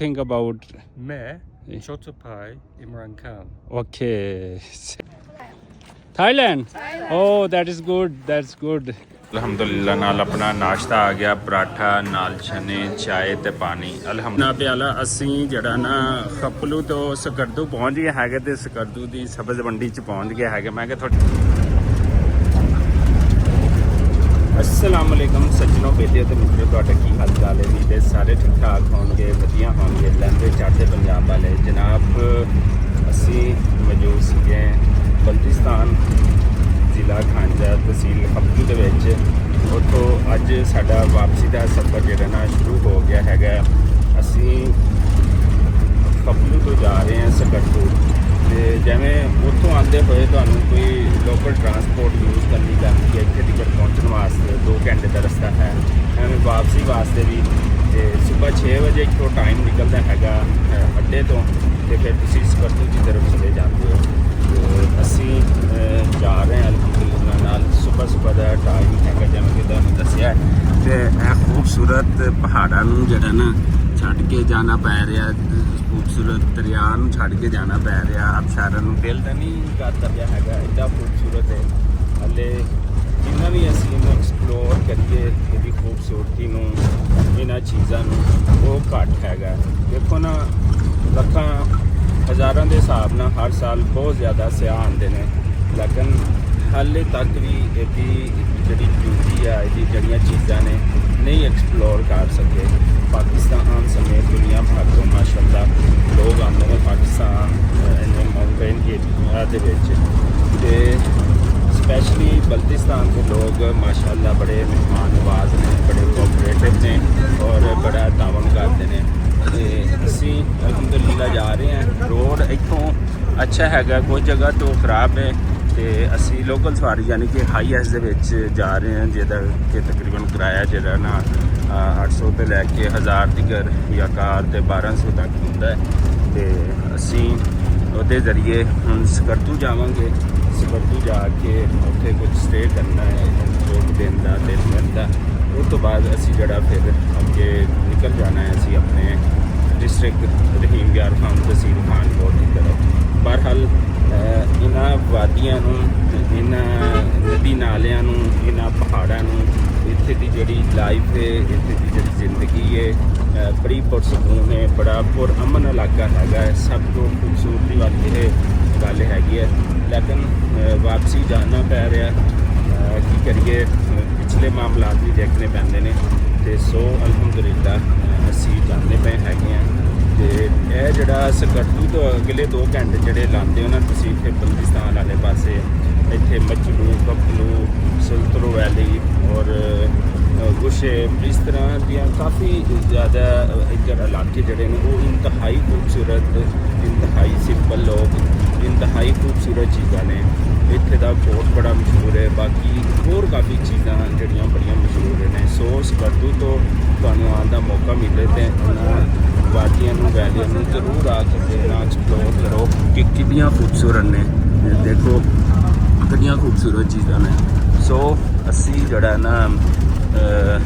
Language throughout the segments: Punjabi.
think about? Mayor Chotapai Imran Khan. Okay. Thailand? Oh, that is good. That's good. ਅਲਹਮਦੁਲਿਲਾ ਨਾਲ ਆਪਣਾ ਨਾਸ਼ਤਾ ਆ ਗਿਆ, ਪਰਾਠਾ ਨਾਲ ਚਨੇ, ਚਾਏ ਤੇ ਪਾਣੀ। ਅਲਹਮਦੁਲਿਲਾ ਪਿਆਲਾ ਅਸੀਂ ਜਿਹੜਾ ਨਾ ਖਪਲੂ ਤੋਂ ਸਕਰਦੂ ਪਹੁੰਚ ਗਏ ਹੈਗੇ ਤੇ ਸਕਰਦੂ ਦੀ ਸਬਜ਼ ਮੰਡੀ ਚ ਪਹੁੰਚ ਗਏ ਹੈਗੇ। ਮੈਂ ਕਿਹਾ अस्सलाम वालेकुम सज्जनों, बेटे तो मित्रों, ਤੁਹਾਡਾ ਕੀ ਹਾਲ ਚਾਲ ਹੈ? ਵੀ ਤੇ ਸਾਰੇ ਠੀਕ ਠਾਕ ਹੋਣਗੇ, ਵਧੀਆ ਹੋਣਗੇ। ਲਹਿੰਦੇ ਚੜ੍ਹਦੇ ਪੰਜਾਬ ਵਾਲੇ ਜਨਾਬ, ਅਸੀਂ ਮੌਜੂਦ ਸੀਗੇ ਬਲਤਿਸਤਾਨ, ਜ਼ਿਲ੍ਹਾ ਖਾਂਜਾ, ਤਹਿਸੀਲ ਖਪਲੂ ਦੇ ਵਿੱਚ। ਉੱਥੋਂ ਅੱਜ ਸਾਡਾ ਵਾਪਸੀ ਦਾ ਸਫ਼ਰ ਜਿਹੜਾ ਨਾ ਸ਼ੁਰੂ ਹੋ ਗਿਆ ਹੈਗਾ। ਅਸੀਂ ਖਪਲੂ ਤੋਂ ਜਾ ਰਹੇ ਹਾਂ ਸਕਰਦੂ, ਤੇ ਜਿਵੇਂ ਉੱਥੋਂ ਆਉਂਦੇ ਹੋਏ ਤੁਹਾਨੂੰ ਕੋਈ ਲੋਕਲ ਟਰਾਂਸਪੋਰਟ ਯੂਜ਼ ਕਰਨੀ ਪੈਂਦੀ ਹੈ ਇੱਥੇ ਤੱਕ ਪਹੁੰਚਣ ਵਾਸਤੇ। 2 ਘੰਟੇ ਦਾ ਰਸਤਾ ਹੈ। ਐਵੇਂ ਵਾਪਸੀ ਵਾਸਤੇ ਵੀ ਤੇ ਸਵੇਰ 6 ਵਜੇ ਇੱਥੋਂ ਟਾਈਮ ਨਿਕਲਦਾ ਹੈਗਾ ਅੱਡੇ ਤੋਂ, ਤੇ ਫਿਰ ਤੁਸੀਂ ਸਕਰਦੂ ਦੀ ਤਰਫ ਚਲੇ ਜਾਂਦੇ ਹੋ। ਤੇ ਅਸੀਂ ਜਾ ਰਹੇ ਹਾਂ ਅਲਹਮਦੁਲਿਲਾ ਨਾਲ। ਸਵੇਰ ਦਾ ਟਾਈਮ ਹੈਗਾ ਜਿਵੇਂ ਕਿ ਤੁਹਾਨੂੰ ਦੱਸਿਆ, ਤੇ ਇਹ ਖੂਬਸੂਰਤ ਪਹਾੜਾਂ ਨੂੰ ਜਿਹੜਾ ਨਾ ਛੱਡ ਕੇ ਜਾਣਾ ਪੈ ਰਿਹਾ, ਖੂਬਸੂਰਤ ਦਰਿਆ ਨੂੰ ਛੱਡ ਕੇ ਜਾਣਾ ਪੈ ਰਿਹਾ। ਅਬਸ਼ਾਰਾਂ ਨੂੰ ਦਿਲ ਤਾਂ ਨਹੀਂ ਕਰਦਾ ਪਿਆ ਹੈਗਾ, ਇੱਡਾ ਖੂਬਸੂਰਤ ਹੈ। ਹਾਲੇ ਜਿੰਨਾ ਵੀ ਅਸੀਂ ਇਹਨੂੰ ਐਕਸਪਲੋਰ ਕਰੀਏ ਇਹਦੀ ਖੂਬਸੂਰਤੀ ਨੂੰ, ਇਹਨਾਂ ਚੀਜ਼ਾਂ ਨੂੰ, ਉਹ ਘੱਟ ਹੈਗਾ। ਦੇਖੋ ਨਾ, ਲੱਖਾਂ ਹਜ਼ਾਰਾਂ ਦੇ ਹਿਸਾਬ ਨਾਲ ਹਰ ਸਾਲ ਬਹੁਤ ਜ਼ਿਆਦਾ ਸਿਆਹ ਆਉਂਦੇ ਨੇ, ਲੇਕਿਨ ਹਾਲੇ ਤੱਕ ਵੀ ਇਹਦੀ ਜਿਹੜੀ ਬਿਊਟੀ ਆ, ਇਹਦੀ ਜਿਹੜੀਆਂ ਚੀਜ਼ਾਂ ਨੇ ਨਹੀਂ ਐਕਸਪਲੋਰ ਕਰ ਸਕੇ। ਪਾਕਿਸਤਾਨ ਸਮੇਤ ਦੁਨੀਆ ਭਰ ਤੋਂ ਮਾਸ਼ਾਅੱਲਾ ਲੋਕ ਆਉਂਦੇ ਨੇ ਪਾਕਿਸਤਾਨ ਇਹਨੇ ਮਾਊਂਟੇਨ ਏਰੀਆ ਦੇ ਵਿੱਚ, ਤੇ ਸਪੈਸ਼ਲੀ ਬਲਤਿਸਤਾਨ ਦੇ ਲੋਕ ਮਾਸ਼ਾਅੱਲਾ ਬੜੇ ਮਹਿਮਾਨ ਨਵਾਜ਼ ਨੇ, ਬੜੇ ਕੋਆਪਰੇਟਿਵ ਨੇ ਔਰ ਬੜਾ ਤਾਵਨ ਕਰਦੇ ਨੇ। ਤੇ ਅਸੀਂ ਅਲਹਮਦੁਲਿਲਾ ਜਾ ਰਹੇ ਹਾਂ। ਰੋਡ ਇੱਥੋਂ ਅੱਛਾ ਹੈਗਾ, ਕੋਈ ਜਗ੍ਹਾ ਤੋਂ ਖਰਾਬ ਹੈ, ਤੇ ਅਸੀਂ ਲੋਕਲ ਸਵਾਰੀ ਯਾਨੀ ਕਿ ਹਾਈ ਐਸ ਦੇ ਵਿੱਚ ਜਾ ਰਹੇ ਹਾਂ, ਜਿਹਦਾ ਕਿ ਤਕਰੀਬਨ ਕਿਰਾਇਆ ਜਿਹੜਾ ਨਾ 800 ਤੋਂ ਲੈ ਕੇ 1000 ਤੱਕ, ਜਾਂ ਕਾਰ ਤੇ 1200 ਤੱਕ ਹੁੰਦਾ ਹੈ। ਤੇ ਅਸੀਂ ਉਹਦੇ ਜ਼ਰੀਏ ਹੁਣ ਸਕਰਦੂ ਜਾਵਾਂਗੇ। ਸਕਰਦੂ ਜਾ ਕੇ ਉੱਥੇ ਕੁਝ ਸਟੇ ਕਰਨਾ ਹੈ 2 ਦਿਨ ਦਾ, 3 ਦਿਨ ਦਾ। ਉਸ ਤੋਂ ਬਾਅਦ ਅਸੀਂ ਜਿਹੜਾ ਫਿਰ ਅੱਗੇ ਨਿਕਲ ਜਾਣਾ ਹੈ ਅਸੀਂ ਆਪਣੇ ਡਿਸਟ੍ਰਿਕਟ ਰਹੀਮ ਯਾਰ ਖਾਨ, ਤਹਿਸੀਲ ਖਾਨਪੁਰ ਦੀ ਤਰਫ। ਬਹਰਹਾਲ ਇਹਨਾਂ ਵਾਦੀਆਂ ਨੂੰ, ਇਹਨਾਂ ਨਦੀ ਨਾਲਿਆਂ ਨੂੰ, ਇਹਨਾਂ ਪਹਾੜਾਂ ਨੂੰ, ਇੱਥੇ ਦੀ ਜਿਹੜੀ ਲਾਈਫ ਹੈ, ਇੱਥੇ ਦੀ ਜਿਹੜੀ ਜ਼ਿੰਦਗੀ ਹੈ, ਬੜੀ ਪੁਰਸਕੂਨ ਹੈ, ਬੜਾ ਪੁਰਅਮਨ ਇਲਾਕਾ ਹੈਗਾ। ਸਭ ਤੋਂ ਖੂਬਸੂਰਤੀ ਵਾਲੀ ਇਹ ਗੱਲ ਹੈਗੀ ਹੈ। ਲੇਕਿਨ ਵਾਪਸੀ ਜਾਣਾ ਪੈ ਰਿਹਾ, ਕੀ ਕਰੀਏ, ਪਿਛਲੇ ਮਾਮਲਾਤ ਵੀ ਦੇਖਣੇ ਪੈਂਦੇ ਨੇ। ਤੇ ਸੋ ਅਲਹਮਦੁਲਿਲਾ ਅਸੀਂ ਜਾਂਦੇ ਪਏ ਹੈਗੇ ਹਾਂ। ਤੇ ਇਹ ਜਿਹੜਾ ਸਕਰਦੂ ਤੋਂ ਅਗਲੇ 2 ਘੰਟੇ ਜਿਹੜੇ ਲਾਉਂਦੇ ਹੋ ਨਾ ਤੁਸੀਂ ਇੱਥੇ ਬਲਤਿਸਤਾਨ ਵਾਲੇ ਪਾਸੇ, ਇੱਥੇ ਮਜਲੂ, ਖਪਲੂ, ਸੁਲਤਰੋ ਵੈਲੀ ਔਰ ਗੁਸ਼ੇ, ਇਸ ਤਰ੍ਹਾਂ ਦੀਆਂ ਕਾਫੀ ਜ਼ਿਆਦਾ ਇੱਧਰ ਇਲਾਕੇ ਜਿਹੜੇ ਨੇ ਉਹ ਇੰਤਹਾਈ ਖੂਬਸੂਰਤ, ਇੰਤਹਾਈ ਸਿੰਪਲ ਲੋਕ, ਇੰਤਹਾਈ ਖੂਬਸੂਰਤ ਚੀਜ਼ਾਂ ਨੇ। ਇੱਥੇ ਦਾ ਫੋਰਟ ਬੜਾ ਮਸ਼ਹੂਰ ਹੈ, ਬਾਕੀ ਹੋਰ ਕਾਫੀ ਚੀਜ਼ਾਂ ਜਿਹੜੀਆਂ ਬੜੀਆਂ ਮਸ਼ਹੂਰ ਨੇ। ਸੋ ਸਕਰਦੂ ਤੋਂ ਤੁਹਾਨੂੰ ਆਉਣ ਦਾ ਮੌਕਾ ਮਿਲੇ ਤੇ ਉਹਨਾਂ ਵਾਦੀਆਂ ਨੂੰ, ਵੈਲੀਆਂ ਨੂੰ ਜ਼ਰੂਰ ਆ ਕੇ ਦੇਖਣਾ, ਐਕਸਪਲੋਰ ਕਰੋ ਕਿ ਕਿੰਨੀਆਂ ਖੂਬਸੂਰਤ ਨੇ। ਦੇਖੋ ਕਿੰਨੀਆਂ ਖੂਬਸੂਰਤ ਚੀਜ਼ਾਂ ਨੇ। ਸੋ ਅਸੀਂ ਜਿਹੜਾ ਨਾ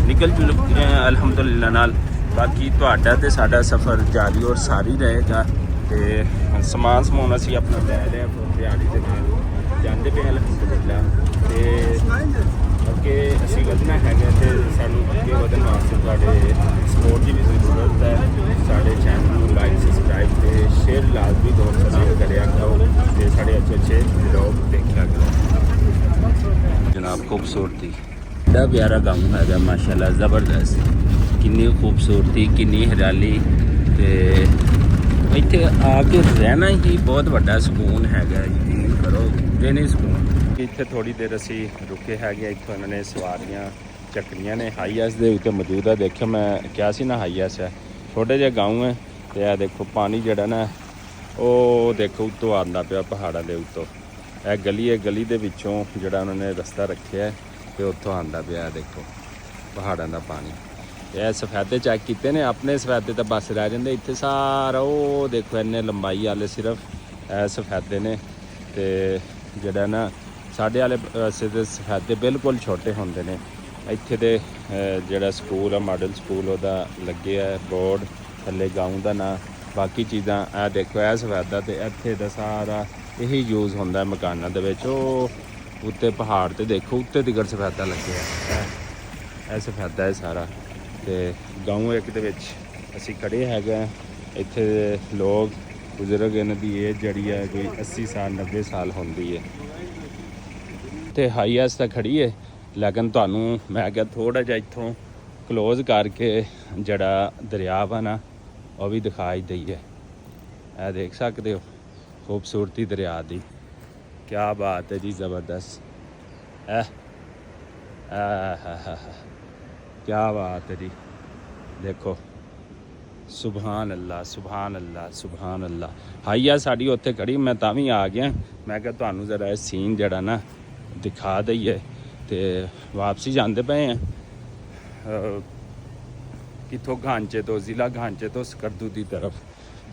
ਨਿਕਲ ਚੁੱਕੇ ਹਾਂ ਅਲਹਮਦੁਲਿਲਾ ਨਾਲ। ਬਾਕੀ ਤੁਹਾਡਾ ਤੇ ਸਾਡਾ ਸਫ਼ਰ ਜਾਰੀ ਔਰ ਸਾਰੀ ਰਹੇਗਾ। ਤੇ ਸਮਾਨ ਸਮੂਨ ਅਸੀਂ ਆਪਣਾ ਲੈ ਲਿਆ, ਦਿਹਾੜੀ ਦੇ ਜਾਂਦੇ ਪਏ ਅਲਹਮਦੁਲਿਲਾ। ਤੇ ਅੱਗੇ ਅਸੀਂ ਵਧਣਾ ਹੈਗਾ, ਤੇ ਸਾਨੂੰ ਅੱਗੇ ਵਧਣ ਵਾਸਤੇ ਤੁਹਾਡੇ ਸਪੋਰਟ ਦੀ ਵੀ ਜ਼ਰੂਰਤ ਹੈ। ਸਾਡੇ ਚੈਨਲ ਨੂੰ ਲਾਈਕ, ਸਬਸਕ੍ਰਾਈਬ ਤੇ ਸ਼ੇਅਰ ਲਾਜ਼ਮੀ ਦੋਸਤਾਂ ਨਾਲ ਕਰਿਆ ਕਰੋ, ਤੇ ਸਾਡੇ ਅੱਛੇ ਵਲੌਗ ਦੇਖਿਆ ਕਰੋ। ਜਨਾਬ ਖੂਬਸੂਰਤੀ ਬੜਾ ਪਿਆਰਾ ਗਾਉਂ ਹੈਗਾ ਮਾਸ਼ਾਅੱਲਾ, ਜ਼ਬਰਦਸਤ। ਕਿੰਨੀ ਖੂਬਸੂਰਤੀ, ਕਿੰਨੀ ਹਰਿਆਲੀ, ਤੇ ਇੱਥੇ ਆ ਕੇ ਰਹਿਣਾ ਹੀ ਬਹੁਤ ਵੱਡਾ ਸਕੂਨ ਹੈਗਾ। ਯਕੀਨ ਕਰੋ, ਦਿਨੀ ਸਕੂਨ। ਇੱਥੇ ਥੋੜੀ ਦੇਰ ਅਸੀਂ ਰੁਕੇ ਹੈਗੇ। ਇੱਥੋਂ ਇਹਨਾਂ ਨੇ ਸਵਾਰੀਆਂ ਚੱਕਣੀਆਂ ਨੇ ਹਾਈ ਐਸ ਦੇ ਉੱਤੇ ਮੌਜੂਦ ਹੈ। ਦੇਖਿਓ ਮੈਂ ਕਿਹਾ ਸੀ ਨਾ ਹਾਈ ਐਸ ਹੈ, ਛੋਟੇ ਜਿਹੇ ਗਾਉਂ ਹੈ। ਤੇ ਇਹ ਦੇਖੋ ਪਾਣੀ ਜਿਹੜਾ ਨਾ ਉਹ ਦੇਖੋ ਉੱਤੋਂ ਆਉਂਦਾ ਪਿਆ ਪਹਾੜਾਂ ਦੇ ਉੱਤੋਂ। ਇਹ ਗਲੀ ਹੈ, ਗਲੀ ਦੇ ਵਿੱਚੋਂ ਜਿਹੜਾ ਉਹਨਾਂ ਨੇ ਰਸਤਾ ਰੱਖਿਆ ਤੇ ਉੱਥੋਂ ਆਉਂਦਾ ਪਿਆ। ਦੇਖੋ ਪਹਾੜਾਂ ਦਾ ਪਾਣੀ। ਇਹ ਸਫੈਦੇ ਚੈੱਕ ਕੀਤੇ ਨੇ, ਆਪਣੇ ਸਫੈਦੇ ਤਾਂ ਬਸ ਰਹਿ ਜਾਂਦੇ। ਇੱਥੇ ਸਾਰਾ ਉਹ ਦੇਖੋ ਇੰਨੇ ਲੰਬਾਈ ਵਾਲੇ ਸਿਰਫ ਇਹ ਸਫੈਦੇ ਨੇ। ਤੇ ਜਿਹੜਾ ਨਾ ਸਾਡੇ ਵਾਲੇ ਪਾਸੇ ਦੇ ਸਫੈਦੇ ਬਿਲਕੁਲ ਛੋਟੇ ਹੁੰਦੇ ਨੇ। ਇੱਥੇ ਦੇ ਜਿਹੜਾ ਸਕੂਲ ਆ ਮਾਡਲ ਸਕੂਲ, ਉਹਦਾ ਲੱਗੇ ਆ ਬੋਰਡ ਥੱਲੇ ਗਾਉਂ ਦਾ ਨਾਂ। ਬਾਕੀ ਚੀਜ਼ਾਂ ਇਹ ਦੇਖੋ, ਇਹ ਸਫੈਦਾ ਤੇ ਇੱਥੇ ਦਾ ਸਾਰਾ ਇਹੀ ਯੂਜ਼ ਹੁੰਦਾ ਮਕਾਨਾਂ ਦੇ ਵਿੱਚ। ਉਹ ਉੱਤੇ ਪਹਾੜ ਤੇ ਦੇਖੋ, ਉੱਤੇ ਤਿਕੜ ਸਫੈਦਾ ਲੱਗਿਆ। ਇਹ ਸਫੈਦਾ ਹੈ ਸਾਰਾ। ਤੇ ਗਾਉਂ ਇੱਕ ਦੇ ਵਿੱਚ ਅਸੀਂ ਖੜੇ ਹੈਗੇ ਹਾਂ। ਇੱਥੇ ਦੇ ਲੋਕ ਬਜ਼ੁਰਗ, ਇਹਨਾਂ ਦੀ ਏਜ ਜਿਹੜੀ ਹੈ ਕੋਈ 80 ਸਾਲ 90 ਸਾਲ ਹੁੰਦੀ ਹੈ। ਤੇ ਹਾਈਐਸਟ ਤਾਂ ਖੜੀ ਹੈ, ਲੇਕਿਨ ਤੁਹਾਨੂੰ ਮੈਂ ਕਿਹਾ ਥੋੜ੍ਹਾ ਜਿਹਾ ਇੱਥੋਂ ਕਲੋਜ਼ ਕਰਕੇ ਜਿਹੜਾ ਦਰਿਆ ਵਾ ਨਾ ਉਹ ਵੀ ਦਿਖਾਈ ਦਈਏ। ਇਹ ਦੇਖ ਸਕਦੇ ਹੋ ਖੂਬਸੂਰਤੀ ਦਰਿਆ ਦੀ। ਕਿਆ ਬਾਤ ਹੈ ਜੀ, ਜ਼ਬਰਦਸਤ। ਕਿਆ ਬਾਤ ਹੈ ਜੀ, ਦੇਖੋ। ਸੁਭਾਨ ਅੱਲਾ, ਸੁਭਾਨ ਅੱਲਾ, ਸੁਭਾਨ ਅੱਲਾ। ਹਾਈਆ ਸਾਡੀ ਉੱਥੇ ਖੜੀ, ਮੈਂ ਤਾਂ ਵੀ ਆ ਗਿਆ। ਮੈਂ ਕਿਹਾ ਤੁਹਾਨੂੰ ਜ਼ਰਾ ਇਹ ਸੀਨ ਜਿਹੜਾ ਨਾ ਦਿਖਾ ਦਈਏ। ਤੇ ਵਾਪਸੀ ਜਾਂਦੇ ਪਏ ਆ ਕਿੱਥੋਂ, ਘਾਂਚੇ ਤੋਂ, ਜ਼ਿਲ੍ਹਾ ਘਾਂਚੇ ਤੋਂ ਸਕਰਦੂ ਦੀ ਤਰਫ।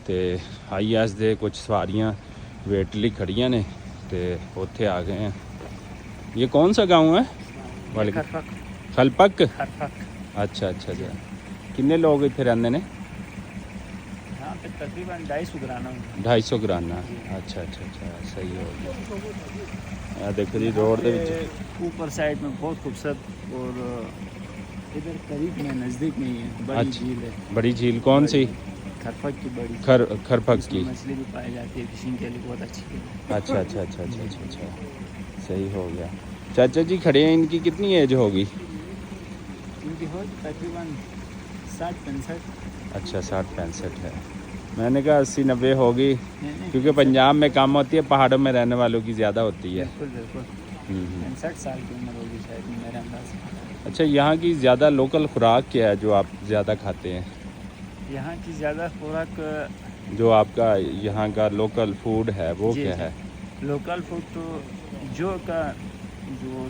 ਤੇ ਹਾਈਐਸ ਦੇ ਕੁਝ ਸਵਾਰੀਆਂ ਵੇਟ ਲਈ ਖੜੀਆਂ ਨੇ ਤੇ ਉੱਥੇ ਆ ਗਏ ਆ। ਇਹ ਕੌन सा गाँव है? खलपक। अच्छा अच्छा अच्छा। कितने लोग इतने रहते हैं? यहाँ पे तकरीबन 250 घराना। 250 घराना। अच्छा अच्छा अच्छा, सही हो गया। देखो जी रोड के ऊपर साइड में बहुत खूबसूरत, और इधर करीब में नज़दीक में ही है बड़ी अच्छा। झील है। बड़ी झील कौन सी? खरपक की बड़ी खरपक की। मछली भी पाई जाती है, फिशिंग के लिए बहुत अच्छी है। अच्छा अच्छा अच्छा अच्छा अच्छा अच्छा, सही हो गया। चाचा जी खड़े हैं, इनकी कितनी एज होगी? इनकी हो तकरीबन 60-65। अच्छा 60-65 है। मैंने कहा 80-90 होगी, नहीं, क्योंकि पंजाब में कम होती है, पहाड़ों में रहने वालों की ज़्यादा होती है। बिल्कुल बिल्कुल 65 साल की उम्र होगी शायद मेरे अंदाज से। अच्छा, यहाँ की ज़्यादा लोकल खुराक क्या है जो आप ज़्यादा खाते हैं? यहाँ की ज़्यादा खुराक, जो आपका यहाँ का लोकल फूड है वो जी, क्या जी। है? लोकल फूड तो जो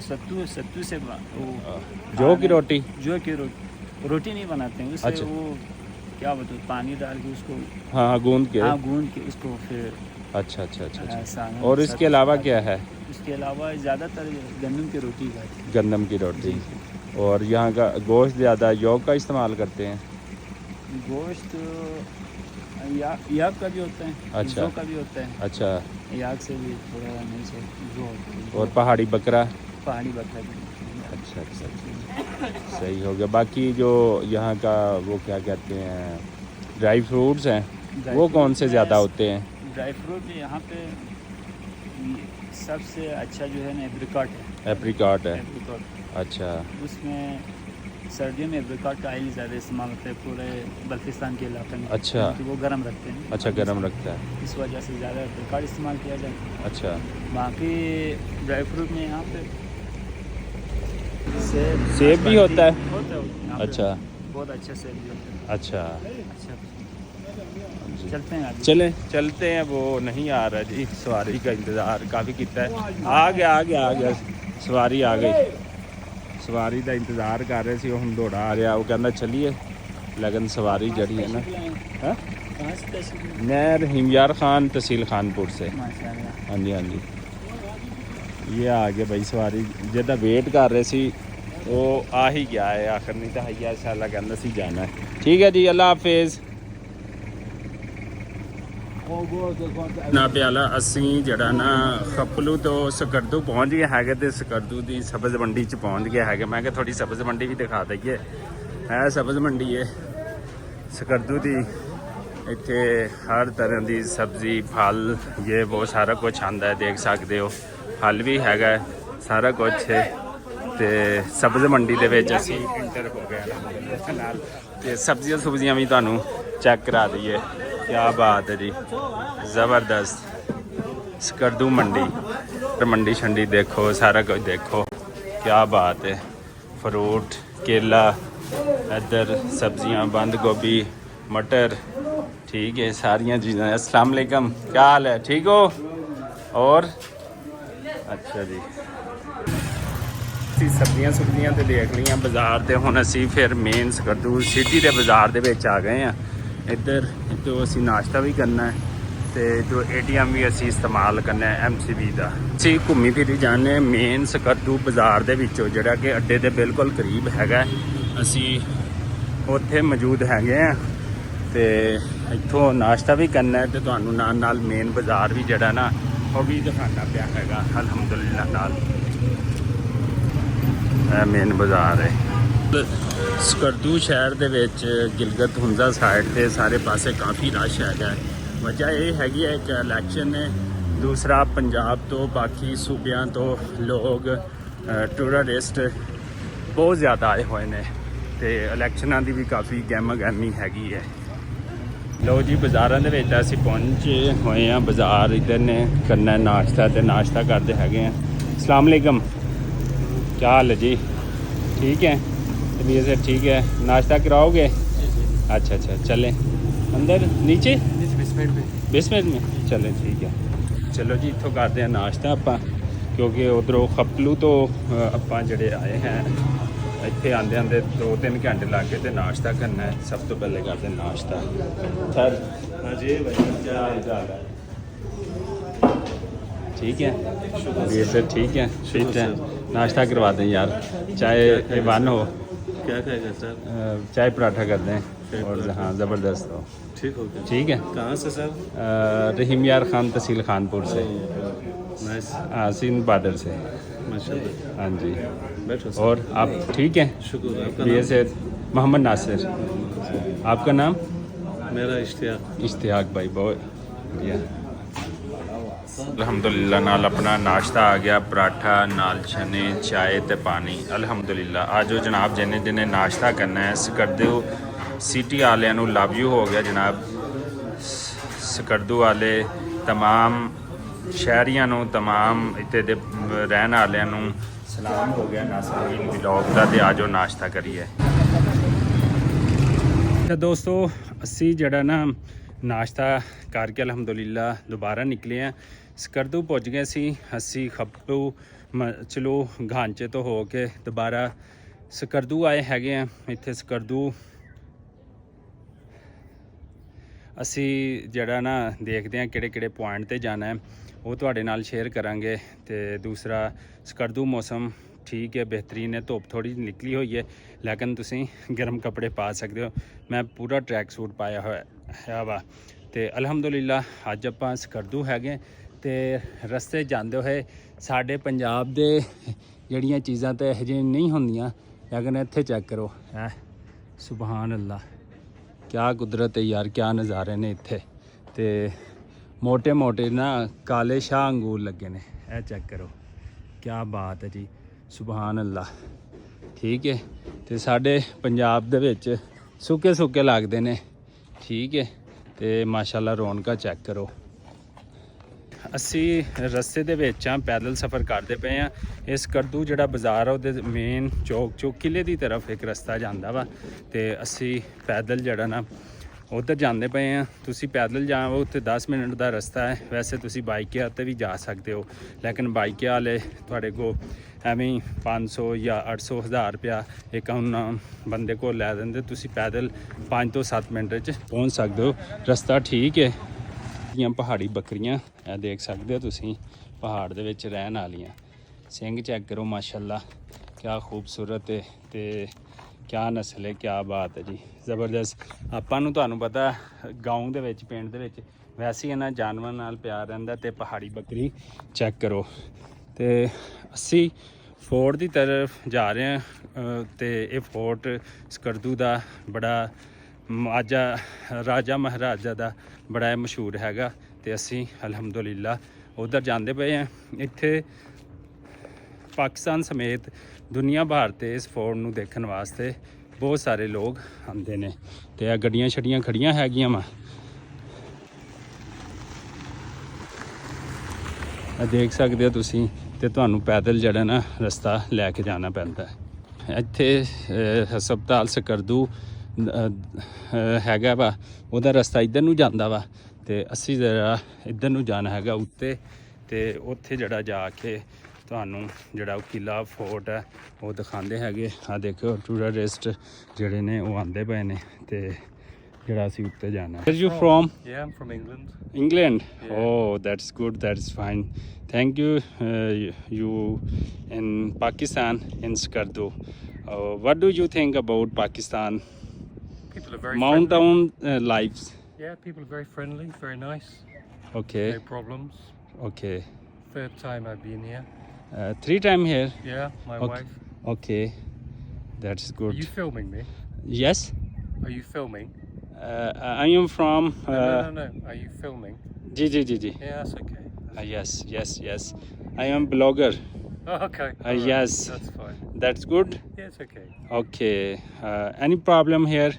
सत्तू से जौ की रोटी? जौ की रोटी नहीं बनाते हैं उससे। अच्छा। वो क्या बताऊँ, पानी डाल के उसको, हाँ गूंद के। हाँ गूंद के उसको फिर अच्छा अच्छा अच्छा अच्छा। सालन और इसके अलावा क्या है? उसके अलावा ज़्यादातर गंदम की रोटी खाते हैं। गंदम की रोटी। और यहाँ का गोश्त ज़्यादा योग का इस्तेमाल करते हैं? गोश्त याक का भी होता है, अच्छा। जौ का भी होता है। अच्छा। याक से भी थोड़ा नहीं से जो होता है। और पहाड़ी बकरा? पहाड़ी बकरा भी होता है। अच्छा अच्छा अच्छा, सही हो गया। बाकी जो यहाँ का वो क्या कहते हैं, ड्राई फ्रूट्स हैं, वो कौन से ज़्यादा होते हैं? ड्राई फ्रूट यहाँ पे सबसे अच्छा जो है ना एप्रिकॉट है। एप्रिकॉट है। एप्रिकॉट, अच्छा। उसमें सर्दियों में एप्रिकॉट का ऑयल ज़्यादा इस्तेमाल होता है पूरे बल्तिस्तान के इलाके में। अच्छा। क्योंकि वो गर्म रखते हैं। अच्छा, गर्म रखता है। इस वजह से ज़्यादा एप्रिकॉट इस्तेमाल किया जाता है। अच्छा। बाकी ड्राई फ्रूट में यहाँ पे सेब भी होता है? होता है यहाँ पे। अच्छा। बहुत अच्छा सेब भी होता है। अच्छा। अच्छा, चलते हैं आगे। चलते हैं। वो नहीं आ रहा जी, सवारी का इंतज़ार काफ़ी किया है। आ गया सवारी आ गई। सवारी का इंतज़ार कर रहे थे, हम दौड़ा आ रहा। वो कहना चलिए, लेकिन सवारी जड़ी है ना। हाँ, कहाँ से तशरीफ? मैं रहीमयार खान, तहसील खानपुर से। माशाल्लाह। हाँ जी हाँ जी। ये आ गया भाई सवारी, जिदा वेट कर रहे सी वो आ ही गया है आखिर, नहीं तो हैया शाला कहना सी जाना है। ठीक है जी, अल्लाह हाफिज़। ना प्याला असी जड़ा ना खपलू तो सकरदू पहुँच गए है, तो सकरदू की सब्ज़ मंडी च पहुँच गया है। मैं क्या थोड़ी सब्ज़ मंडी भी दिखा दईए। है सब्ज़ मंडी है सकरदू की। इत्थे हर तरह की सब्ज़ी, फल, ये वो सारा कुछ आंदा है, देख सकते हो। फल भी है, सारा कुछ है। तो सब्ज़ मंडी दे विच असीं इंटर हो गए नाल, ते सब्जियां सुब्जियां भी तुहानूं चेक करा दईए। क्या बात है जी, ज़बरदस्त। सकरदू मंडी शंडी देखो, सारा कुछ देखो। क्या बात है। फ्रूट, केला, इधर सब्जियां, बंद गोभी, मटर, ठीक है, सारियां चीज़ां। अस्सलाम वालेकुम, क्या हाल है, ठीक हो? और अच्छा जी, सब्जियां सुब्जियां तो देख लियां बाज़ार ते। हुण असीं फिर मेन सकरदू सिटी के बाज़ार दे विच आ गए हैं। इधर तो असी नाश्ता भी करना है, तो जो ATM भी असी इस्तेमाल करना है MCB का। असी घूमी फिरी जाने मेन सकरदू बाज़ार दे विचों, जिहड़ा कि अड्डे दे बिल्कुल करीब हैगा। असी उत्थे मौजूद हैगे हैं। ਤੇ ਇੱਥੋਂ ਨਾਸ਼ਤਾ ਵੀ ਕਰਨਾ ਹੈ ਤੇ ਤੁਹਾਨੂੰ ਨਾਲ ਨਾਲ ਮੇਨ ਬਾਜ਼ਾਰ ਵੀ ਜਿਹੜਾ ਨਾ ਉਹ ਵੀ ਦਿਖਾਉਣਾ ਪਿਆ ਹੈਗਾ ਅਲਹਮਦੁਲਿਲਾ ਨਾਲ। ਇਹ ਮੇਨ ਬਾਜ਼ਾਰ ਹੈ ਸਕਰਦੂ ਸ਼ਹਿਰ ਦੇ ਵਿੱਚ। ਗਿਲਗਿਤ ਹੁੰਜ਼ਾ ਸਾਈਡ ਤੇ ਸਾਰੇ ਪਾਸੇ ਕਾਫੀ ਰਸ਼ ਹੈਗਾ। ਵਜ੍ਹਾ ਇਹ ਹੈਗੀ ਹੈ ਕਿ ਇਲੈਕਸ਼ਨ ਨੇ, ਦੂਸਰਾ ਪੰਜਾਬ ਤੋਂ ਬਾਕੀ ਸੂਬਿਆਂ ਤੋਂ ਲੋਕ ਟੂਰਿਸਟ ਬਹੁਤ ਜ਼ਿਆਦਾ ਆਏ ਹੋਏ ਨੇ ਤੇ ਇਲੈਕਸ਼ਨਾਂ ਦੀ ਵੀ ਕਾਫੀ ਗਹਿਮਾ ਗਹਿਮੀ ਹੈਗੀ ਹੈ। ਲੋ ਜੀ ਬਾਜ਼ਾਰਾਂ ਦੇ ਵਿੱਚ ਅਸੀਂ ਪਹੁੰਚੇ ਹੋਏ ਹਾਂ। ਬਾਜ਼ਾਰ ਇੱਧਰ ਨੇ, ਕਰਨਾ ਨਾਸ਼ਤਾ ਤੇ ਨਾਸ਼ਤਾ ਕਰਦੇ ਹੈਗੇ ਆ। अस्सलाम वालेकुम, क्या हाल है जी? ठीक है, चलिए सर ठीक है। नाश्ता कराओगे? अच्छा अच्छा, चलें अंदर नीचे बेसमेंट में चलें, ठीक है। चलो जी इत्थों करते हैं नाश्ता ਆਪਾਂ, क्योंकि उधरों खपलू तो ਆਪਾਂ ਜਿਹੜੇ ਆਏ हैं ਇੱਥੇ ਆਂਦੇ ਆਂਦੇ 2-3 ਘੰਟੇ ਲੱਗ ਗਏ ਤੇ ਨਾਸ਼ਤਾ ਕਰਨਾ ਹੈ। ਸਭ ਤੋਂ ਪਹਿਲੇ ਕਰਦੇ ਨਾਸ਼ਤਾ। ਸਰ ਹਾਂਜੀ ਭਾਈ, ਕੀ ਹਾਲ ਚਾਲ ਹੈ? ठीक है जी सर, ठीक है ठीक है। नाश्ता करवा दें यार, चाय वन हो। क्या खाएगा सर? चाय पराठा कर दें और हाँ ज़बरदस्त हो। ठीक हो गया। ठीक है। कहाँ से सर? रहीम यार खान, तहसील खानपुर से। नाइस। हाँ, सिंध बार्डर से। माशाल्लाह। हाँ जी, बैठो। और आप ठीक हैं? शुक्र। आपका ये से मोहम्मद नासिर। आपका नाम? मेरा इश्तियाक। इश्तियाक भाई, बहुत बढ़िया। ਅਲਹਮਦੁਲਿਲਾ ਨਾਲ ਆਪਣਾ ਨਾਸ਼ਤਾ ਆ ਗਿਆ, ਪਰਾਠਾ ਨਾਲ ਚਨੇ, ਚਾय ਤੇ ਪਾਣੀ। ਅਲਹਮਦੁਲਿਲਾ ਆਜੋ ਜਨਾਬ, ਜਿਹਨੇ ਜਿਹਨੇ ਨਾਸ਼ਤਾ ਕਰਨਾ ਹੈ। ਸਕਰਦੂ ਸਿਟੀ ਵਾਲਿਆਂ ਨੂੰ ਲਵ ਯੂ ਹੋ ਗਿਆ ਜਨਾਬ। ਸਕਰਦੂ ਵਾਲੇ तमाम ਸ਼ਹਿਰੀਆਂ ਨੂੰ, तमाम ਇੱਥੇ ਦੇ ਰਹਿਣ ਵਾਲਿਆਂ ਨੂੰ ਸਲਾਮ ਹੋ ਗਿਆ ਨਾਸਰੀਨ ਵਲੌਗ ਦਾ। ਤੇ ਆਜੋ ਨਾਸ਼ਤਾ ਕਰੀਏ। ਤੇ ਦੋਸਤੋ ਅਸੀਂ ਜਿਹੜਾ ਨਾ ਨਾਸ਼ਤਾ ਕਰਕੇ ਅਲਹਮਦੁਲਿਲਾ ਦੁਬਾਰਾ ਨਿਕਲੇ ਆ। ਸਕਰਦੂ ਪਹੁੰਚ ਗਏ ਸੀ ਅਸੀਂ। ਖੱਪੂ ਚਲੋ ਗਾਂਚੇ ਤੋਂ ਹੋ ਕੇ ਦੁਬਾਰਾ ਸਕਰਦੂ ਆਏ ਹੈਗੇ ਆ। ਇੱਥੇ ਸਕਰਦੂ ਅਸੀਂ ਜਿਹੜਾ ਨਾ ਦੇਖਦੇ ਹਾਂ ਕਿਹੜੇ ਕਿਹੜੇ ਪੁਆਇੰਟ ਤੇ ਜਾਣਾ ਹੈ, ਉਹ ਤੁਹਾਡੇ ਨਾਲ ਸ਼ੇਅਰ ਕਰਾਂਗੇ। ਤੇ ਦੂਸਰਾ ਸਕਰਦੂ ਮੌਸਮ ਠੀਕ ਹੈ, ਬਿਹਤਰੀਨ ਹੈ। ਧੁੱਪ ਥੋੜੀ ਨਿਕਲੀ ਹੋਈ ਹੈ ਲੇਕਿਨ ਤੁਸੀਂ ਗਰਮ ਕੱਪੜੇ ਪਾ ਸਕਦੇ ਹੋ। ਮੈਂ ਪੂਰਾ ਟਰੈਕ ਸੂਟ ਪਾਇਆ ਹੋਇਆ ਵਾ। ਤੇ ਅਲਹਮਦੁਲਿਲਾ ਅੱਜ ਆਪਾਂ ਸਕਰਦੂ ਹੈਗੇ ਤੇ ਰਸਤੇ ਜਾਂਦੇ ਹੋਏ ਸਾਡੇ ਪੰਜਾਬ ਦੇ ਜਿਹੜੀਆਂ ਚੀਜ਼ਾਂ ਤਾਂ ਇਹੋ ਜਿਹੀਆਂ ਨਹੀਂ ਹੁੰਦੀਆਂ, ਲੇਕਿਨ ਇੱਥੇ ਚੈੱਕ ਕਰੋ ਹੈ ਸੁਬਹਾਨ ਅੱਲਾ, ਕਿਆ ਕੁਦਰਤ ਹੈ ਯਾਰ, ਕਿਆ ਨਜ਼ਾਰੇ ਨੇ ਇੱਥੇ। ਤੇ ਮੋਟੇ ਮੋਟੇ ਨਾ ਕਾਲੇ ਸ਼ਾਹ ਅੰਗੂਰ ਲੱਗੇ ਨੇ, ਇਹ ਚੈੱਕ ਕਰੋ, ਕਿਆ ਬਾਤ ਹੈ ਜੀ, ਸੁਬਹਾਨ ਅੱਲਾ। ਠੀਕ ਹੈ। ਤੇ ਸਾਡੇ ਪੰਜਾਬ ਦੇ ਵਿੱਚ ਸੁੱਕੇ ਸੁੱਕੇ ਲੱਗਦੇ ਨੇ, ਠੀਕ ਹੈ। ਤੇ ਮਾਸ਼ਾਅੱਲਾ ਰੌਣਕਾਂ ਚੈੱਕ ਕਰੋ। ਅਸੀਂ ਰਸਤੇ ਦੇ ਵਿੱਚ ਆ, ਪੈਦਲ ਸਫ਼ਰ ਕਰਦੇ ਪਏ ਆ। ਇਹ ਸਕਰਦੂ ਜਿਹੜਾ ਬਾਜ਼ਾਰ ਆ ਉਹਦੇ ਮੇਨ ਚੌਕ ਕਿਲੇ ਦੀ ਤਰਫ ਇੱਕ ਰਸਤਾ ਜਾਂਦਾ ਵਾ ਤੇ ਅਸੀਂ ਪੈਦਲ ਜਿਹੜਾ ਨਾ ਉੱਧਰ ਜਾਂਦੇ ਪਏ ਆ। ਤੁਸੀਂ ਪੈਦਲ ਜਾਓ, ਉੱਥੇ 10 ਮਿੰਟ ਦਾ ਰਸਤਾ ਹੈ। ਵੈਸੇ ਤੁਸੀਂ ਬਾਈਕ 'ਤੇ ਵੀ ਜਾ ਸਕਦੇ ਹੋ, ਲੇਕਿਨ ਬਾਈਕ ਵਾਲੇ ਤੁਹਾਡੇ ਕੋਲ ਐਵੇਂ 500 ਜਾਂ 800 1000 ਰੁਪਇਆ ਇੱਕ ਉਹਨਾਂ ਬੰਦੇ ਕੋਲ ਲੈ ਦਿੰਦੇ। ਤੁਸੀਂ ਪੈਦਲ 5 ਤੋਂ 7 ਮਿੰਟ 'ਚ ਪਹੁੰਚ ਸਕਦੇ ਹੋ। ਰਸਤਾ ਠੀਕ ਹੈ। ਦੀਆਂ ਪਹਾੜੀ ਬੱਕਰੀਆਂ ਇਹ ਦੇਖ ਸਕਦੇ ਹੋ ਤੁਸੀਂ, ਪਹਾੜ ਦੇ ਵਿੱਚ ਰਹਿਣ ਵਾਲੀਆਂ। ਸਿੰਘ ਚੈੱਕ ਕਰੋ ਮਾਸ਼ਾਅੱਲਾ, ਕਿਆ ਖੂਬਸੂਰਤ ਹੈ ਤੇ ਕਿਆ ਨਸਲ ਹੈ, ਕਿਆ ਬਾਤ ਹੈ ਜੀ, ਜ਼ਬਰਦਸਤ। ਆਪਾਂ ਨੂੰ ਤੁਹਾਨੂੰ ਪਤਾ ਗਾਉਂ ਦੇ ਵਿੱਚ, ਪਿੰਡ ਦੇ ਵਿੱਚ ਵੈਸੇ ਹੀ ਇਹਨਾਂ ਜਾਨਵਰਾਂ ਨਾਲ ਪਿਆਰ ਰਹਿੰਦਾ। ਤੇ ਪਹਾੜੀ ਬੱਕਰੀ ਚੈੱਕ ਕਰੋ। ਤੇ ਅਸੀਂ ਫੋਰਟ ਦੀ ਤਰਫ ਜਾ ਰਹੇ ਹਾਂ ਤੇ ਇਹ ਫੋਰਟ ਸਕਰਦੂ ਦਾ ਬੜਾ ਰਾਜਾ ਮਹਾਰਾਜਾ ਦਾ ਬੜਾ ਮਸ਼ਹੂਰ ਹੈਗਾ। ਤੇ ਅਸੀਂ ਅਲਹਮਦੁਲਿਲਾ ਉਧਰ ਜਾਂਦੇ ਪਏ ਹਾਂ। ਇੱਥੇ ਪਾਕਿਸਤਾਨ ਸਮੇਤ ਦੁਨੀਆ ਭਰ ਤੇ ਇਸ ਫੋਰਟ ਨੂੰ ਦੇਖਣ ਵਾਸਤੇ ਬਹੁਤ ਸਾਰੇ ਲੋਕ ਆਉਂਦੇ ਨੇ। ਤੇ ਇਹ ਗੱਡੀਆਂ ਛੜੀਆਂ ਖੜੀਆਂ ਹੈਗੀਆਂ ਵਾ, ਦੇਖ ਸਕਦੇ ਹੋ ਤੁਸੀਂ। ਤੇ ਤੁਹਾਨੂੰ ਪੈਦਲ ਜਿਹੜਾ ਨਾ ਰਸਤਾ ਲੈ ਕੇ ਜਾਣਾ ਪੈਂਦਾ ਹੈ। ਇੱਥੇ ਹਸਪਤਾਲ ਸਕਰਦੂ ਹੈਗਾ ਵਾ, ਉਹਦਾ ਰਸਤਾ ਇੱਧਰ ਨੂੰ ਜਾਂਦਾ ਵਾ ਤੇ ਅਸੀਂ ਜਿਹੜਾ ਇੱਧਰ ਨੂੰ ਜਾਣਾ ਹੈਗਾ ਉੱਤੇ। ਤੇ ਉੱਥੇ ਜਿਹੜਾ ਜਾ ਕੇ ਤੁਹਾਨੂੰ ਜਿਹੜਾ ਉਹ ਕਿਲਾ ਫੋਰਟ ਹੈ ਉਹ ਦਿਖਾਉਂਦੇ ਹੈਗੇ। ਆ ਦੇਖੋ ਟੂਰਿਸਟ ਜਿਹੜੇ ਨੇ ਉਹ ਆਉਂਦੇ ਪਏ ਨੇ ਤੇ ਜਿਹੜਾ ਅਸੀਂ ਉੱਤੇ ਜਾਣਾ। Where are you from? Yeah, I'm from England. England? Yeah. Oh, that's good, that's fine. Thank you. You in Pakistan, in Skardu. What do you think about Pakistan? People are very mountain lives. friendly. Yeah, people are very friendly, very nice. Okay, No problems. okay. Third time I've been here. 3 time here. Yeah, my Okay. wife. Okay, that's Are good. you filming me? Yes, Are you filming? I am from. No. Are you filming? Ji. Yeah, that's okay. Yes. I am blogger. Oh, okay. all right, Yes. That's fine. That's good. Yeah, it's okay. Okay. Any problem here?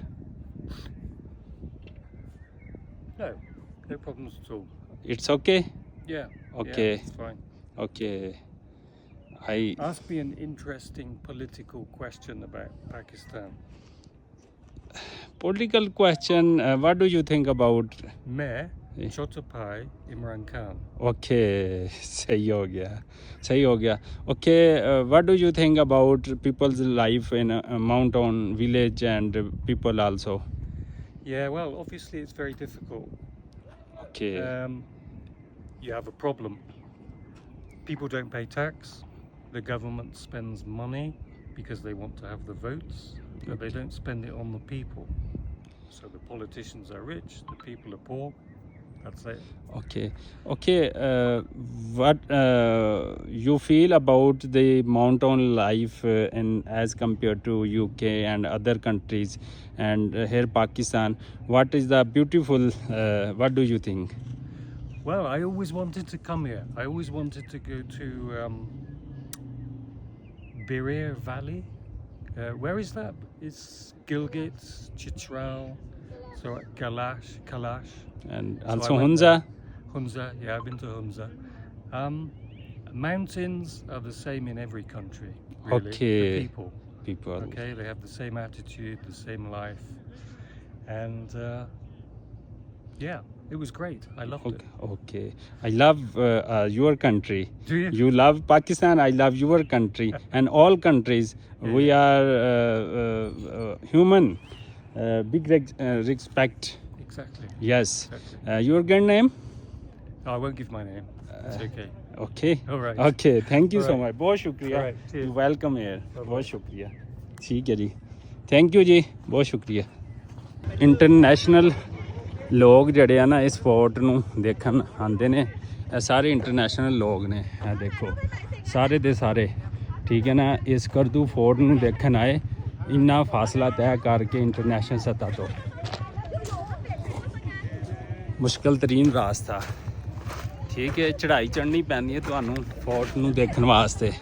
No, no problems at all. It's okay. Yeah. Okay. Yeah, it's fine. Okay. Ask me an interesting political question about Pakistan. Political question. What do you think about? Mayor Eh. Chotapai Imran Khan. Okay, सही हो गया. Okay, what do you think about people's life in a mountain village and people also? Yeah, well, obviously it's very difficult. Okay, You have a problem. People don't pay tax. The government spends money because they want to have the votes, but they don't spend it on the people. So the politicians are rich, the people are poor. That's it. okay. What you feel about the mountain life in as compared to UK and other countries and here Pakistan? What is the beautiful? What do you think? Well, I always wanted to come here. I always wanted to go to Birir Valley. Where is that? It's Gilgit, Chitral, so Kalash. And So I also went Hunza. Hunza, yeah, I've been to Hunza. Mountains are the same in every country, really. Okay. The People. okay, they have the same attitude, the same life, and yeah, it was great. I loved it. Okay. I love your country. Do you? You love Pakistan. I love your country and all countries. Yeah. We are human. Big respect. Exactly. Yes. Exactly. Your good name? I won't give my name. It's okay. Okay. All right. Okay. Thank you so All much. बहुत शुक्रिया. All right. Cheers. You welcome here. Bye-bye. बहुत शुक्रिया. ठीक है जी. Thank you ਜੀ. ਬਹੁਤ ਸ਼ੁਕਰੀਆ. ਇੰਟਰਨੈਸ਼ਨਲ ਲੋਕ ਜਿਹੜੇ ਆ ਨਾ ਇਸ ਫੋਰਟ ਨੂੰ ਦੇਖਣ ਆਉਂਦੇ ਨੇ. ਇਹ ਸਾਰੇ ਇੰਟਰਨੈਸ਼ਨਲ ਲੋਕ ਨੇ. ਇਹ ਦੇਖੋ ਸਾਰੇ ਦੇ ਸਾਰੇ ਠੀਕ ਹੈ ਨਾ ਇਸ ਕਰਦੂ ਫੋਰਟ ਨੂੰ ਦੇਖਣ ਆਏ. ਇੰਨਾ ਫਾਸਲਾ ਤੈਅ ਕਰਕੇ ਇੰਟਰਨੈਸ਼ਨਲ ਸਤ੍ਹਾ ਤੋਂ ਮੁਸ਼ਕਲ ਤਰੀਨ ਰਾਸਤਾ ਠੀਕ ਹੈ. ਚੜ੍ਹਾਈ ਚੜ੍ਹਨੀ ਪੈਂਦੀ ਹੈ ਤੁਹਾਨੂੰ ਫੋਰਟ ਨੂੰ ਦੇਖਣ ਵਾਸਤੇ.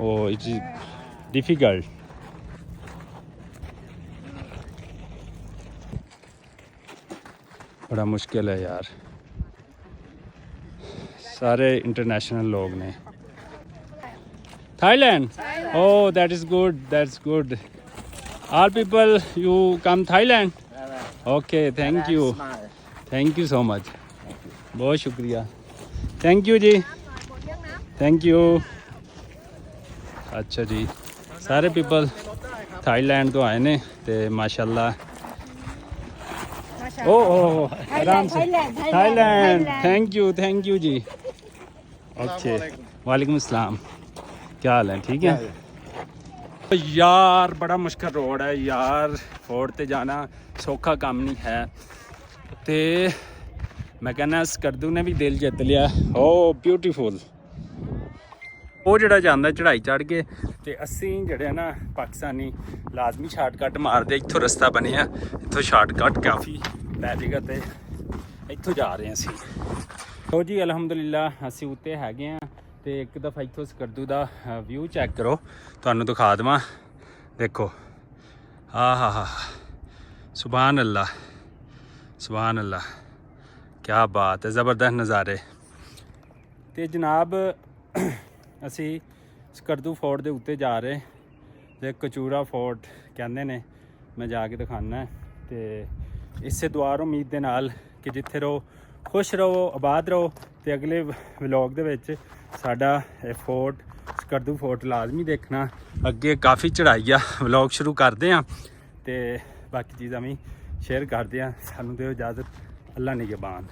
Oh, it is difficult. बड़ा मुश्किल है यार. सारे इंटरनेशनल लोग ने. Thailand. Oh, that is good. That's good. All people, you come Thailand. Okay, thank you. Thank you so much. बहुत शुक्रिया. Thank you ji. Thank you. ਅੱਛਾ ਜੀ ਸਾਰੇ ਪੀਪਲ ਥਾਈਲੈਂਡ ਤੋਂ ਆਏ ਨੇ ਤੇ ਮਾਸ਼ਾਅੱਲਾ ਓ ਆਰਾਮ ਸੇ ਥਾਈਲੈਂਡ ਥੈਂਕ ਯੂ ਜੀ ਓਕੇ ਵਾਲੇकुम अस्सलाम क्या हाल है ठीक है यार बड़ा मुश्किल रोड है यार फोर्ट ਤੇ ਜਾਣਾ ਸੌਖਾ ਕੰਮ ਨਹੀਂ ਹੈ ਤੇ ਮੈਂ ਕਹਿੰਦਾ ਸਕਰਦੂ ਨੇ ਵੀ ਦਿਲ ਜਿੱਤ ਲਿਆ ਓ ਬਿਊਟੀਫੁਲ ਉਹ ਜਿਹੜਾ ਜਾਂਦਾ ਚੜ੍ਹਾਈ ਚੜ੍ਹ ਕੇ ਤੇ ਅਸੀਂ ਜਿਹੜੇ ਨਾ ਪਾਕਿਸਤਾਨੀ ਲਾਜ਼ਮੀ ਸ਼ਾਰਟਕਟ ਮਾਰਦੇ ਇੱਥੋਂ ਰਸਤਾ ਬਣਿਆ ਇੱਥੋਂ ਸ਼ਾਰਟਕਟ ਕਾਫੀ ਪੈ ਜੇਗਾ ਤੇ ਇੱਥੋਂ ਜਾ ਰਹੇ ਅਸੀਂ ਲੋ ਜੀ ਅਲਹਮਦੁਲਿਲਾ ਅਸੀਂ ਉੱਤੇ ਹੈਗੇ ਆ ਤੇ ਇੱਕ ਦਫਾ ਇੱਥੋਂ ਸਕਰਦੂ ਦਾ ਵਿਊ ਚੈੱਕ ਕਰੋ ਤੁਹਾਨੂੰ ਦਿਖਾ ਦੇਵਾਂ ਦੇਖੋ ਆਹਾ ਸੁਭਾਨ ਅੱਲਾ ਕੀ ਬਾਤ ਹੈ ਜ਼ਬਰਦਸਤ ਨਜ਼ਾਰੇ ਤੇ ਜਨਾਬ ਅਸੀਂ ਸਕਰਦੂ ਫੋਰਟ ਦੇ ਉੱਤੇ ਜਾ ਰਹੇ ਤੇ ਕਚੂਰਾ ਫੋਰਟ ਕਹਿੰਦੇ ਨੇ ਮੈਂ ਜਾ ਕੇ ਦਿਖਾਣਾ ਤੇ ਇਸੇ ਦੁਆ ਉਮੀਦ ਦੇ ਨਾਲ ਕਿ ਜਿੱਥੇ ਰਹੋ ਖੁਸ਼ ਰਹੋ ਆਬਾਦ ਰਹੋ ਤੇ ਅਗਲੇ ਵਲੌਗ ਦੇ ਵਿੱਚ ਸਾਡਾ ਇਹ ਫੋਰਟ ਸਕਰਦੂ ਫੋਰਟ ਲਾਜ਼ਮੀ ਦੇਖਣਾ ਅੱਗੇ ਕਾਫੀ ਚੜ੍ਹਾਈ ਆ ਵਲੌਗ ਸ਼ੁਰੂ ਕਰਦੇ ਆ ਤੇ ਬਾਕੀ ਚੀਜ਼ਾਂ ਵੀ ਸ਼ੇਅਰ ਕਰਦੇ ਆ ਸਾਨੂੰ ਦਿਓ ਇਜਾਜ਼ਤ ਅੱਲਾ ਨਿਗਹਿਬਾਨ